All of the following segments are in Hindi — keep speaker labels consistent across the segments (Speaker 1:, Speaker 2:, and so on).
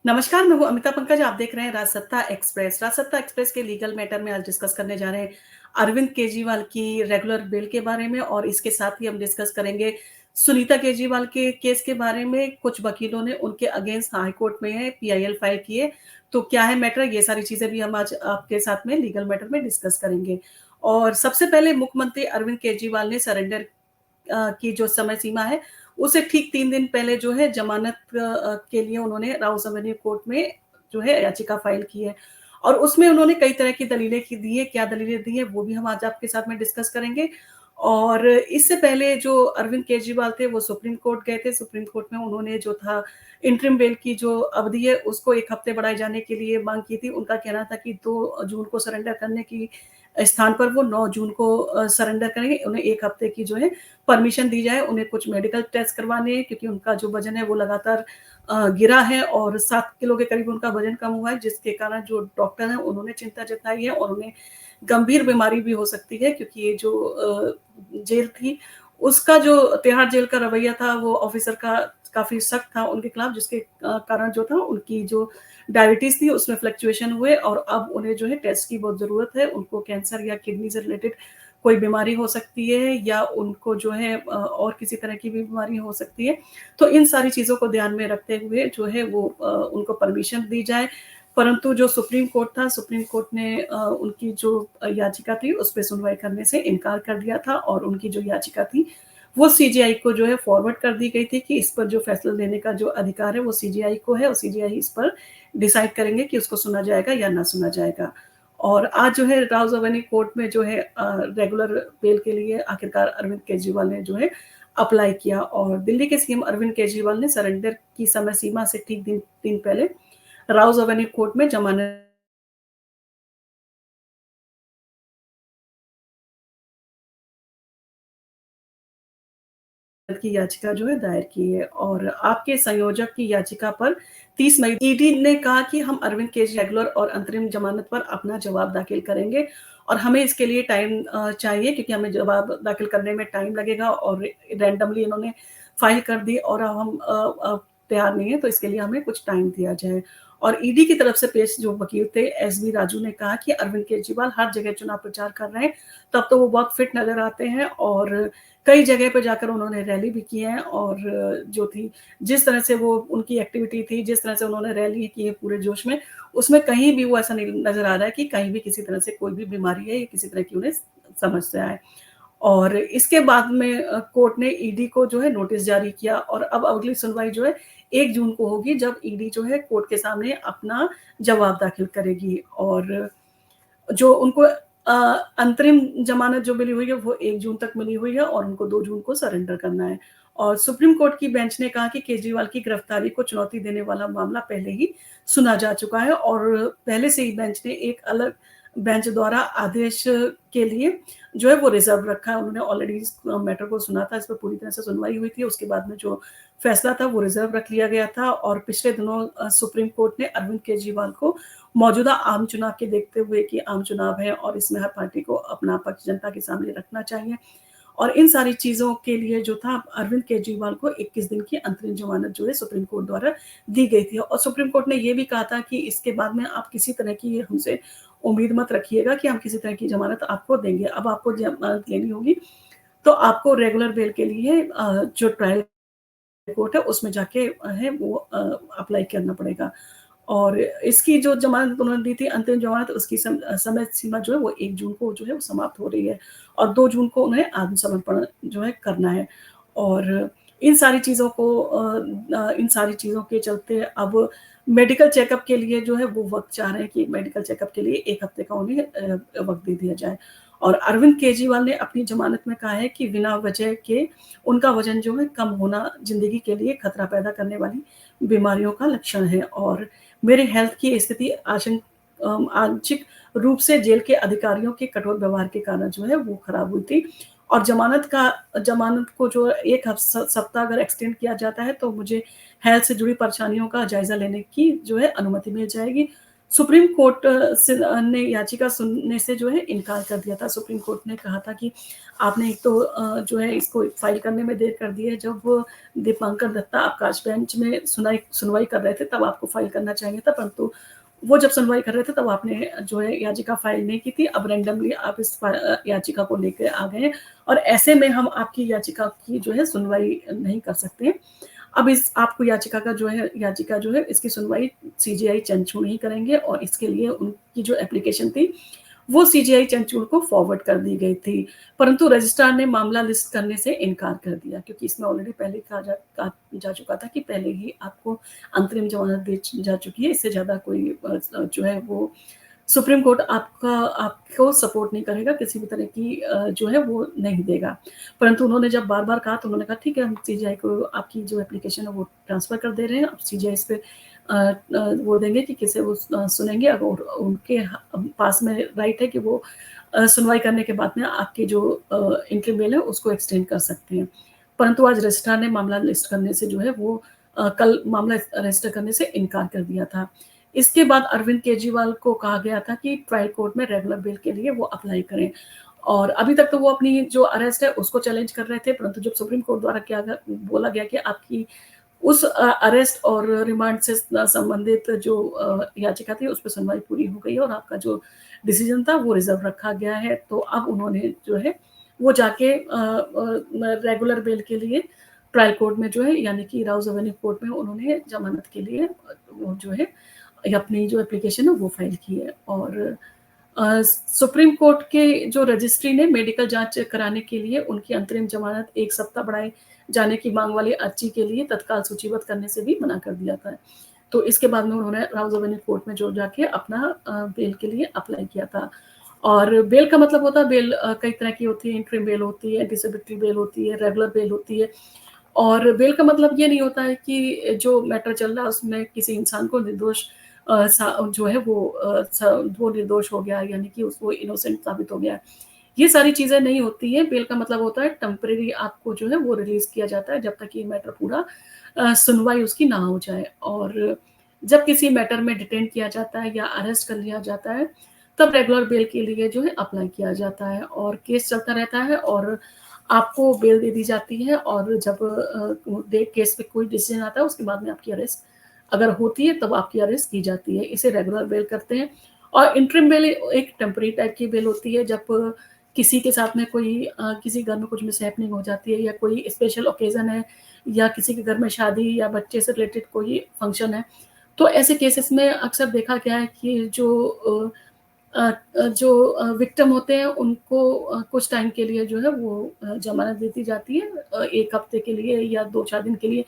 Speaker 1: नमस्कार, मैं हूँ अमिता पंकज, आप देख रहे हैं राजसत्ता एक्सप्रेस। राजसत्ता एक्सप्रेस के लीगल मैटर में आज डिस्कस करने जा रहे हैं अरविंद केजरीवाल की रेगुलर बेल के बारे में और इसके साथ ही हम डिस्कस करेंगे सुनीता केजरीवाल के केस के बारे में। कुछ वकीलों ने उनके अगेंस्ट हाई कोर्ट में पीआईएल फाइल किए, तो क्या है मैटर, ये सारी चीज़ें भी हम आज आपके साथ में लीगल मैटर में डिस्कस करेंगे। और सबसे पहले मुख्यमंत्री अरविंद केजरीवाल ने सरेंडर की जो समय सीमा है, उसे ठीक 3 दिन पहले जो है ज़मानत के लिए उन्होंने राउज़ एवेन्यू कोर्ट में जो है याचिका फ़ाइल की है। और उसमें उन्होंने कई तरह की दलीलें की दी हैं, क्या दलीलें दी हैं वो भी हम आज आपके साथ में डिस्कस करेंगे। और इससे पहले जो अरविंद केजरीवाल थे वो सुप्रीम कोर्ट गए थे, सुप्रीम कोर्ट में उन्होंने जो था इंटरिम बेल की जो अवधि है उसको 1 हफ्ते बढ़ाए जाने के लिए माँग की थी। उनका कहना था कि 2 जून को सरेंडर करने की स्थान पर वो 9 जून को सरेंडर करेंगे। उन्हें 1 हफ्ते की जो है परमिशन दी जाए, उन्हें कुछ मेडिकल टेस्ट करवाने हैं क्योंकि उनका जो वज़न है वो लगातार गिरा है और 7 किलो के करीब उनका वज़न कम हुआ है, जिसके कारण जो डॉक्टर हैं उन्होंने चिंता जताई है और उन्हें गंभीर बीमारी भी हो सकती है क्योंकि ये जो जेल थी, उसका जो तिहाड़ जेल का रवैया था वो ऑफ़िसर का काफ़ी सख्त था उनके खिलाफ, जिसके कारण जो था उनकी जो डायबिटीज़ थी उसमें फ्लक्चुएशन हुए और अब उन्हें जो है टेस्ट की बहुत ज़रूरत है। उनको कैंसर या किडनी से रिलेटेड कोई बीमारी हो सकती है या उनको जो है और किसी तरह की भी बीमारी हो सकती है। तो इन सारी चीज़ों को ध्यान में रखते हुए जो है वो उनको परमिशन दी जाए। परंतु जो सुप्रीम कोर्ट था, सुप्रीम कोर्ट ने उनकी जो याचिका थी उस पे सुनवाई करने से इनकार कर दिया था और उनकी जो याचिका थी वो सीजेआई को जो है फॉरवर्ड कर दी गई थी कि इस पर जो फैसला लेने का जो अधिकार है वो सीजेआई को है और सीजेआई इस पर डिसाइड करेंगे कि उसको सुना जाएगा या ना सुना जाएगा। और आज जो है राउज़ एवेन्यू कोर्ट में जो है रेगुलर बेल के लिए आखिरकार अरविंद केजरीवाल ने जो है अप्लाई किया और दिल्ली के सीएम अरविंद केजरीवाल ने सरेंडर की समय सीमा से ठीक दिन पहले राउज़ एवेन्यू कोर्ट में जमानत की याचिका जो है दायर की है और आपके संयोजक की याचिका पर 30 मई ईडी ने कहा कि हम अरविंद केजरीवाल रेगुलर और अंतरिम जमानत पर अपना जवाब दाखिल करेंगे और हमें इसके लिए टाइम चाहिए क्योंकि हमें जवाब दाखिल करने में टाइम लगेगा और रैंडमली इन्होंने फाइल कर दी और अब हम तैयार नहीं है, तो इसके लिए हमें कुछ टाइम दिया जाए। और ईडी की तरफ से पेश जो वकील थे एसबी राजू ने कहा कि अरविंद केजरीवाल हर जगह चुनाव प्रचार कर रहे हैं, तब तो वो बहुत फिट नजर आते हैं और कई जगह पे जाकर उन्होंने रैली भी की है और जो थी जिस तरह से वो उनकी एक्टिविटी थी, जिस तरह से उन्होंने रैली की है पूरे जोश में, उसमें कहीं भी वो ऐसा नहीं नज़र आ रहा है कि कहीं भी किसी तरह से कोई भी बीमारी है या किसी तरह की उन्हें समस्या है। और इसके बाद में कोर्ट ने ईडी को जो है नोटिस जारी किया और अब अगली सुनवाई जो है 1 जून को होगी जब ईडी जो है कोर्ट के सामने अपना जवाब दाखिल करेगी और जो उनको अंतरिम ज़मानत जो मिली हुई है वो 1 जून तक मिली हुई है और उनको 2 जून को सरेंडर करना है। और सुप्रीम कोर्ट की बेंच ने कहा कि केजरीवाल की गिरफ्तारी को चुनौती देने वाला मामला पहले ही सुना जा चुका है और पहले से ही बेंच ने एक अलग बेंच द्वारा आदेश के लिए जो है वो रिज़र्व रखा है। उन्होंने ऑलरेडी इस मैटर को सुना था, इस पर पूरी तरह से सुनवाई हुई थी, उसके बाद में जो फैसला था वो रिज़र्व रख लिया गया था और पिछले दिनों सुप्रीम कोर्ट ने अरविंद केजरीवाल को मौजूदा आम चुनाव के देखते हुए कि आम चुनाव है और इसमें हर पार्टी को अपना पक्ष जनता के सामने रखना चाहिए और इन सारी चीज़ों के लिए जो था अरविंद केजरीवाल को 21 दिन की अंतरिम ज़मानत जो है सुप्रीम कोर्ट द्वारा दी गई थी और सुप्रीम कोर्ट ने ये भी कहा था कि इसके बाद में आप किसी तरह की हमसे उम्मीद मत रखिएगा कि हम किसी तरह की ज़मानत आपको देंगे। अब आपको ज़मानत लेनी होगी तो आपको रेगुलर बेल के लिए जो ट्रायल कोर्ट है उसमें जाके है वो अप्लाई करना पड़ेगा। और इसकी जो ज़मानत उन्होंने दी थी अंतिम ज़मानत उसकी समय सीमा जो है वो 1 जून को जो है वो समाप्त हो रही है और 2 जून को उन्हें आत्मसमर्पण जो है करना है। और इन सारी चीज़ों के चलते अब मेडिकल चेकअप के लिए जो है वो वक़्त चाह रहे हैं कि मेडिकल चेकअप के लिए 1 हफ्ते का उन्हें वक़्त दे दिया जाए। और अरविंद केजरीवाल ने अपनी ज़मानत में कहा है कि बिना वजह के उनका वज़न जो है कम होना ज़िंदगी के लिए खतरा पैदा करने वाली बीमारियों का लक्षण है और मेरे हेल्थ की स्थिति आंशिक रूप से जेल के अधिकारियों के कठोर व्यवहार के कारण जो है वो खराब हुई थी और ज़मानत को जो 1 सप्ताह अगर एक्सटेंड किया जाता है तो मुझे हेल्थ से जुड़ी परेशानियों का जायज़ा लेने की जो है अनुमति मिल जाएगी। सुप्रीम कोर्ट ने याचिका सुनने से जो है इनकार कर दिया था। सुप्रीम कोर्ट ने कहा था कि आपने एक तो जो है इसको फाइल करने में देर कर दी है। जब दीपांकर दत्ता आकाश बेंच में सुनवाई कर रहे थे तब आपको फाइल करना चाहिए था, परंतु वो जब सुनवाई कर रहे थे तब आपने जो है याचिका फाइल नहीं की थी। अब रैंडमली आप इस याचिका को लेके आ गए हैं और ऐसे में हम आपकी याचिका की जो है सुनवाई नहीं कर सकते। अब इस आपको याचिका जो है इसकी सुनवाई सीजीआई चंद्रचूड़ ही करेंगे और इसके लिए उनकी जो एप्लीकेशन थी वो सीजीआई चंद्रचूड़ को फॉरवर्ड कर दी गई थी, परंतु रजिस्ट्रार ने मामला लिस्ट करने से इनकार कर दिया क्योंकि इसमें ऑलरेडी पहले कहा जा चुका था कि पहले ही आपको अंतरिम जमानत दी जा चुकी है। इससे ज़्यादा कोई जो है वो सुप्रीम कोर्ट आपको सपोर्ट नहीं करेगा, किसी भी तरह की जो है वो नहीं देगा। परंतु उन्होंने जब बार-बार कहा तो उन्होंने कहा ठीक है, हम सीजीआई को आपकी जो एप्लीकेशन है वो ट्रांसफ़र कर दे रहे हैं। अब सीजीआई इस पे वो देंगे कि किसे वो सुनेंगे। अगर उनके पास में राइट है कि वो सुनवाई करने के बाद में आपकी जो इंटरिम बेल है उसको एक्सटेंड कर सकते हैं। परंतु आज रजिस्ट्रार ने मामला लिस्ट करने से जो है वो कल मामला रजिस्टर करने से इनकार कर दिया था। इसके बाद अरविंद केजरीवाल को कहा गया था कि ट्रायल कोर्ट में रेगुलर बेल के लिए वो अप्लाई करें और अभी तक तो वो अपनी जो अरेस्ट है उसको चैलेंज कर रहे थे, परंतु जब सुप्रीम कोर्ट द्वारा बोला गया कि आपकी उस अरेस्ट और रिमांड से संबंधित जो याचिका थी उस पे सुनवाई पूरी हो गई है और आपका जो डिसीजन था वो रिजर्व रखा गया है, तो अब उन्होंने जो है वो जाके रेगुलर बेल के लिए ट्रायल कोर्ट में जो है यानी कि राउज एवेन्यू कोर्ट में उन्होंने जमानत के लिए वो जो है अपनी जो एप्लीकेशन है वो फाइल की है। और सुप्रीम कोर्ट के जो रजिस्ट्री ने मेडिकल जांच कराने के लिए उनकी अंतरिम जमानत 1 सप्ताह बढ़ाए जाने की मांग वाली अर्जी के लिए तत्काल सूचीबद्ध करने से भी मना कर दिया था। तो इसके बाद में उन्होंने राउज एवेन्यू कोर्ट में जो जाके अपना बेल के लिए अप्लाई किया था। और बेल का मतलब होता है बेल कई तरह की होती है, इंटरिम बेल होती है, एंटीसिपेटरी बेल होती है, रेगुलर बेल होती है। और बेल का मतलब ये नहीं होता है कि जो मैटर चल रहा है उसमें किसी इंसान को निर्दोष जो है वो निर्दोष हो गया यानी कि वो इनोसेंट साबित हो गया। ये सारी चीज़ें नहीं होती हैं। बेल का मतलब होता है टेम्परेरी आपको जो है वो रिलीज़ किया जाता है जब तक ये मैटर पूरा सुनवाई उसकी ना हो जाए। और जब किसी मैटर में डिटेन किया जाता है या अरेस्ट कर लिया जाता है, तब रेगुलर बेल के लिए जो है अप्लाई किया जाता है और केस चलता रहता है और आपको बेल दे दी जाती है और जब केस पे कोई डिसीजन आता है उसके बाद में आपकी अरेस्ट अगर होती है तब आपकी अरेस्ट की जाती है। इसे रेगुलर बेल करते हैं। और इंटरिम बेल एक टेम्परेरी टाइप की बेल होती है जब किसी के साथ में कोई किसी घर में कुछ मिसहैपनिंग हो जाती है या कोई स्पेशल ओकेज़न है या किसी के घर में शादी या बच्चे से रिलेटेड कोई फंक्शन है, तो ऐसे केसेस में अक्सर देखा गया है कि विक्टिम होते हैं उनको कुछ टाइम के लिए जो है वो ज़मानत दे दी जाती है, 1 हफ्ते के लिए या 2-4 दिन के लिए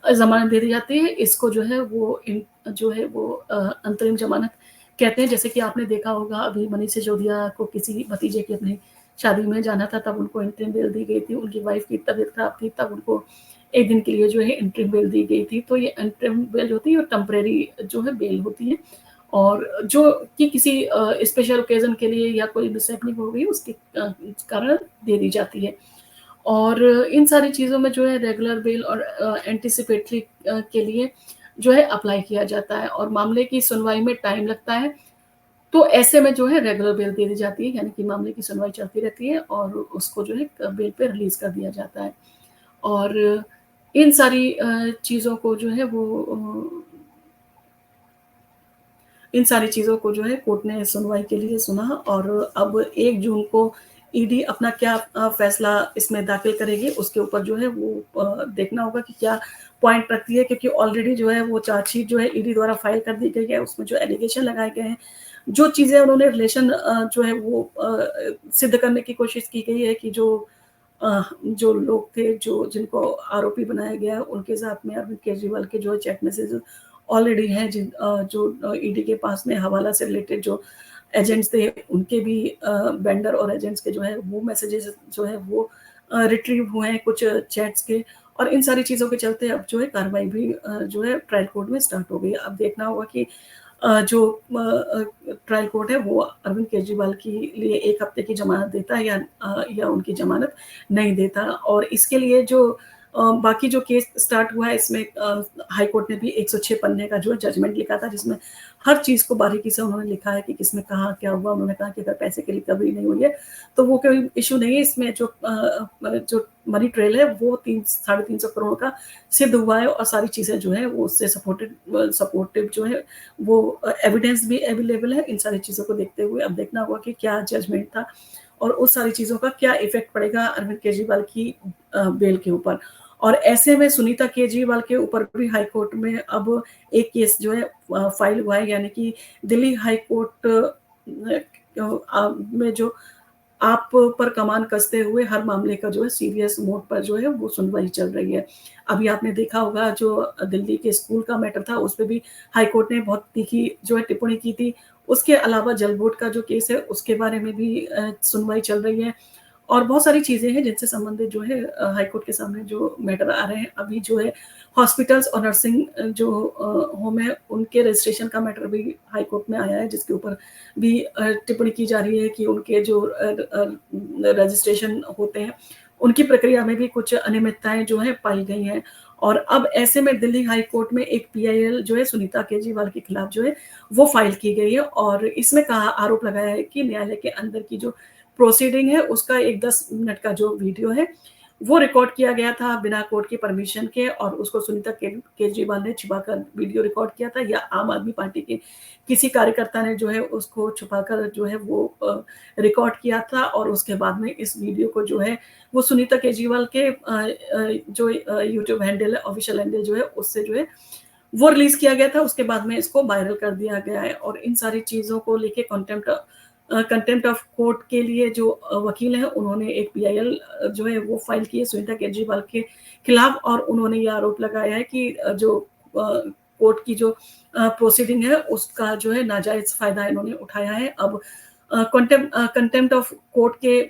Speaker 1: ज़मानत दे दी जाती है। इसको जो है वो अंतरिम ज़मानत कहते हैं। जैसे कि आपने देखा होगा अभी मनीष सिसोदिया को किसी भतीजे की अपनी शादी में जाना था तब उनको इंटरिम बेल दी गई थी। उनकी वाइफ़ की तबीयत ख़राब थी तब उनको 1 दिन के लिए जो है इंटरिम बेल दी गई थी। तो ये इंटरिम बेल होती है और टेम्परेरी जो है बेल होती है और जो कि किसी स्पेशल ओकेज़न के लिए या कोई मिसहैपनिंग हो गई उसके कारण दे दी जाती है। और इन सारी चीज़ों में जो है रेगुलर बेल और एंटीसिपेटरी के लिए जो है अप्लाई किया जाता है और मामले की सुनवाई में टाइम लगता है। तो ऐसे में जो है रेगुलर बेल दे दी जाती है यानी कि मामले की सुनवाई चलती रहती है और उसको जो है बेल पे रिलीज़ कर दिया जाता है। और इन सारी चीज़ों को जो है इन सारी चीज़ों को जो है कोर्ट ने सुनवाई के लिए सुना और अब 1 जून को ईडी अपना क्या फैसला इसमें दाखिल करेगी उसके ऊपर जो है वो देखना होगा कि क्या पॉइंट रखती है क्योंकि ऑलरेडी जो है वो चार्जशीट जो है ईडी द्वारा फाइल कर दी गई है। उसमें जो एलिगेशन लगाए गए हैं, जो चीज़ें उन्होंने रिलेशन जो है वो सिद्ध करने की कोशिश की गई है कि जो लोग थे जो जिनको आरोपी बनाया गया है उनके साथ में अरविंद केजरीवाल के जो चैट मैसेज ऑलरेडी हैं जो ईडी के पास में हवाला से रिलेटेड जो एजेंट्स थे उनके भी वेंडर और एजेंट्स के जो है वो मैसेजेस जो है वो रिट्रीव हुए हैं कुछ चैट्स के और इन सारी चीज़ों के चलते अब जो है कार्रवाई भी जो है ट्रायल कोर्ट में स्टार्ट हो गई है। अब देखना होगा कि ट्रायल कोर्ट है वो अरविंद केजरीवाल के लिए 1 हफ्ते की ज़मानत देता है या उनकी ज़मानत नहीं देता और इसके लिए जो बाकी जो केस स्टार्ट हुआ है इसमें हाई कोर्ट ने भी 106 पन्ने का जो है जजमेंट लिखा था, जिसमें हर चीज़ को बारीकी से उन्होंने लिखा है कि किसमें कहाँ क्या हुआ। उन्होंने कहा कि अगर पैसे की रिकवरी नहीं हुई है, तो वो कोई इश्यू नहीं है। इसमें जो मनी ट्रेल है वो 3 साढ़े 300 करोड़ का सिद्ध हुआ है, और सारी चीज़ें जो है वो उससे सपोर्टिव जो है वो एविडेंस भी अवेलेबल है। इन सारी चीज़ों को देखते हुए अब देखना होगा कि क्या जजमेंट था और उस सारी चीज़ों का क्या इफ़ेक्ट पड़ेगा अरविंद केजरीवाल की बेल के ऊपर। और ऐसे में सुनीता केजरीवाल के ऊपर भी हाई कोर्ट में अब एक केस जो है फाइल हुआ है, यानी कि दिल्ली हाई कोर्ट में जो आप पर कमान कसते हुए हर मामले का जो है सीरियस मोड पर जो है वो सुनवाई चल रही है। अभी आपने देखा होगा जो दिल्ली के स्कूल का मैटर था, उस पे भी हाई कोर्ट ने बहुत तीखी जो है टिप्पणी की थी। उसके अलावा जल बोर्ड का जो केस है उसके बारे में भी सुनवाई चल रही है, और बहुत सारी चीज़ें हैं जिनसे संबंधित जो है हाई कोर्ट के सामने जो मैटर आ रहे हैं। अभी जो है हॉस्पिटल्स और नर्सिंग जो होम है उनके रजिस्ट्रेशन का मैटर भी हाई कोर्ट में आया है, जिसके ऊपर भी टिप्पणी की जा रही है कि उनके जो रजिस्ट्रेशन होते हैं उनकी प्रक्रिया में भी कुछ अनियमितताएं जो है पाई गई हैं। और अब ऐसे में दिल्ली हाई कोर्ट में एक पीआईएल जो है सुनीता केजरीवाल के खिलाफ जो है वो फाइल की गई है, और इसमें कहा आरोप लगाया है कि न्यायालय के अंदर की जो प्रोसीडिंग है उसका एक 10 मिनट का जो वीडियो है वो रिकॉर्ड किया गया था बिना कोर्ट की परमिशन के, और उसको सुनीता केजरीवाल ने छुपाकर वीडियो रिकॉर्ड किया था, या आम आदमी पार्टी के किसी कार्यकर्ता ने जो है उसको छुपाकर जो है वो रिकॉर्ड किया था। और उसके बाद में इस वीडियो को जो है वो सुनीता केजरीवाल के जो यूट्यूब हैंडल है, ऑफिशियल हैंडल जो है उससे जो है वो रिलीज किया गया था। उसके बाद में इसको वायरल कर दिया गया है, और इन सारी चीज़ों को लेके कंटेम्प्ट ऑफ कोर्ट के लिए जो वकील हैं उन्होंने एक पीआईएल जो है वो फाइल की है सुनीता केजरीवाल के खिलाफ, और उन्होंने ये आरोप लगाया है कि जो कोर्ट की जो प्रोसीडिंग है उसका जो है नाजायज फायदा इन्होंने उठाया है। अब कंटेम्प्ट ऑफ कोर्ट के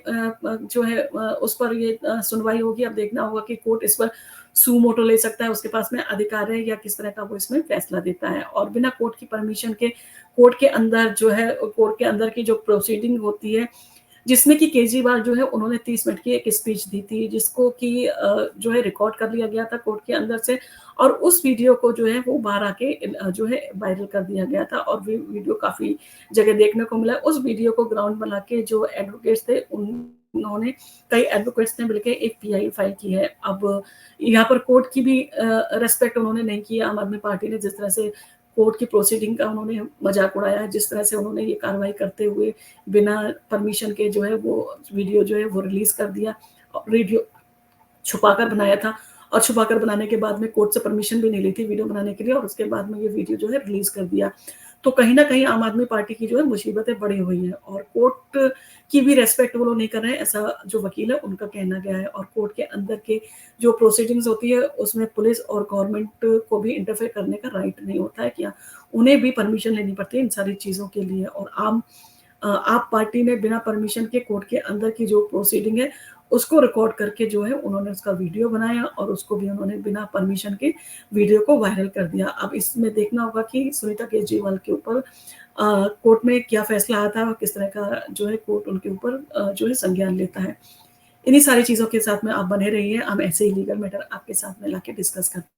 Speaker 1: जो है उस पर ये सुनवाई होगी। अब देखना होगा कि कोर्ट इस पर सू मोटो ले सकता है, उसके पास में अधिकार है, या किस तरह का वो इसमें फैसला देता है। और बिना कोर्ट की परमिशन के कोर्ट के अंदर जो है कोर्ट के अंदर की जो प्रोसीडिंग होती है, जिसमें कि केजरीवाल जो है उन्होंने 30 मिनट की एक स्पीच दी थी, जिसको कि जो है रिकॉर्ड कर लिया गया था कोर्ट के अंदर से, और उस वीडियो को जो है वो बाहर आके जो है वायरल कर दिया गया था, और वीडियो काफ़ी जगह देखने को मिला। उस वीडियो को ग्राउंड बना के जो एडवोकेट्स थे उन्होंने कई एडवोकेट्स ने मिलकर एक पीआई फाइल की है। अब यहाँ पर कोर्ट की भी रिस्पेक्ट उन्होंने नहीं की। आम आदमी पार्टी ने जिस तरह से कोर्ट की प्रोसीडिंग का उन्होंने मजाक उड़ाया है, जिस तरह से उन्होंने ये कार्रवाई करते हुए बिना परमिशन के जो है वो वीडियो जो है वो रिलीज कर दिया, वीडियो छुपाकर बनाया था, और छुपाकर बनाने के बाद में कोर्ट से परमिशन भी नहीं ली थी वीडियो बनाने के लिए, और उसके बाद में ये वीडियो जो है रिलीज कर दिया। तो कहीं न कहीं आम आदमी पार्टी की जो है मुसीबतें बढ़ी हुई हैं, और कोर्ट की भी रिस्पेक्ट वो लोग नहीं कर रहे हैं, ऐसा जो वकील है उनका कहना गया है। और कोर्ट के अंदर के जो प्रोसीडिंग्स होती है उसमें पुलिस और गवर्नमेंट को भी इंटरफेयर करने का राइट नहीं होता है, क्या उन्हें भी परमिशन लेनी पड़ती है इन सारी चीज़ों के लिए। और आप पार्टी ने बिना परमिशन के कोर्ट के अंदर की जो प्रोसीडिंग है उसको रिकॉर्ड करके जो है उन्होंने उसका वीडियो बनाया, और उसको भी उन्होंने बिना परमिशन के वीडियो को वायरल कर दिया। अब इसमें देखना होगा कि सुनीता केजरीवाल के ऊपर कोर्ट में क्या फैसला आता है, और किस तरह का जो है कोर्ट उनके ऊपर जो है संज्ञान लेता है। इन्हीं सारी चीज़ों के साथ में आप बने रहिए, हम ऐसे ही लीगल मैटर आपके साथ में लाके डिस्कस करते हैं।